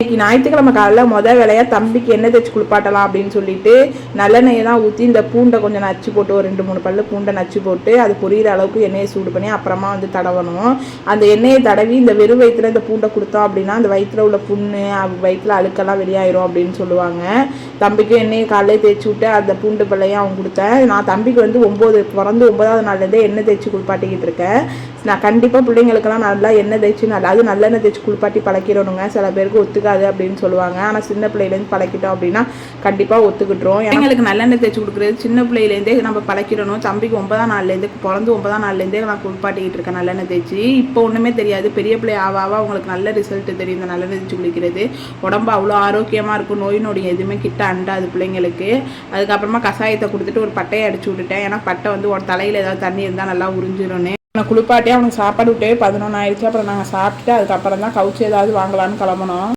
இன்னைக்கு ஞாயிற்றுக்கிழமை காலையில் வேலையாக தம்பிக்கு எண்ணெய் தேய்ச்சி குளிப்பாட்டலாம் அப்படின்னு சொல்லிட்டு நல்லெண்ணெயை தான் ஊற்றி இந்த பூண்டை கொஞ்சம் நச்சு போட்டு ஒரு 2-3 பல்லு பூண்டை நச்சு போட்டு அது பொரியிற அளவுக்கு எண்ணெயை சூடு பண்ணி அப்புறமா வந்து தடவணும். அந்த எண்ணெயை தடவி இந்த வெறும் வயிற்றுல இந்த பூண்டை கொடுத்தோம் அப்படின்னா அந்த வயிற்றுல உள்ள புண்ணு வயிற்றுல அழுக்கெல்லாம் வெளியாயிரும் அப்படின்னு சொல்லுவாங்க. தம்பிக்கு எண்ணெயை காலையிலே தேய்ச்சி விட்டு அந்த பூண்டு பிள்ளையும் அவன் கொடுத்தேன். நான் தம்பிக்கு வந்து பிறந்து 9வது நாள்லேருந்தே எண்ணெய் தேய்ச்சி குளிப்பாட்டிக்கிட்டு இருக்கேன். நான் கண்டிப்பாா பிள்ளைங்களுக்கெல்லாம் நல்லா எண்ணெய் தேய்ச்சி அது நல்லெண்ணெய் தேய்ச்சி குளிப்பாட்டி பழக்கிறணுங்க. சில பேருக்கு ஒத்துக்காது அப்படின்னு சொல்லுவாங்க. ஆனால் சின்ன பிள்ளையிலேருந்து பழக்கிட்டோம் அப்படின்னா கண்டிப்பாக ஒத்துக்கிட்டுரும். எங்களுக்கு நல்லெண்ணெய் தேய்ச்சி கொடுக்குறது சின்ன பிள்ளையிலேருந்தே நம்ம பழக்கிடணும். தம்பிக்கு 9ஆம் நாள்லேருந்து பிறந்து 9ஆம் நாள்லேருந்தே நான் குளிப்பாட்டிக்கிட்டு இருக்கேன் நல்லெண்ணெய் தேய்ச்சி. இப்போ ஒன்றுமே தெரியாது, பெரிய பிள்ளை ஆவாவா அவங்களுக்கு நல்ல ரிசல்ட் தெரியும். இந்த நல்லெண்ணெய் தேய்ச்சி குளிக்கிறது உடம்பு அவ்வளோ ஆரோக்கியமாக இருக்கும். நோய் நொடி எதுவுமே கிட்ட அண்டாது பிள்ளைங்களுக்கு. அதுக்கப்புறமா கஷாயத்தை கொடுத்துட்டு ஒரு பட்டையை அடிச்சு விட்டுட்டேன். ஏன்னா பட்டை வந்து ஒரு தலையில் ஏதாவது தண்ணி இருந்தால் நல்லா உறிஞ்சிரும்னு. நான் குளிப்பாட்டி அவனுக்கு சாப்பாடு விட்டே 11 ஆயிடுச்சு. அப்புறம் நாங்கள் சாப்பிட்டுட்டு அதுக்கப்புறம் தான் கவுச்சி ஏதாவது வாங்கலான்னு கிளம்புனோம்.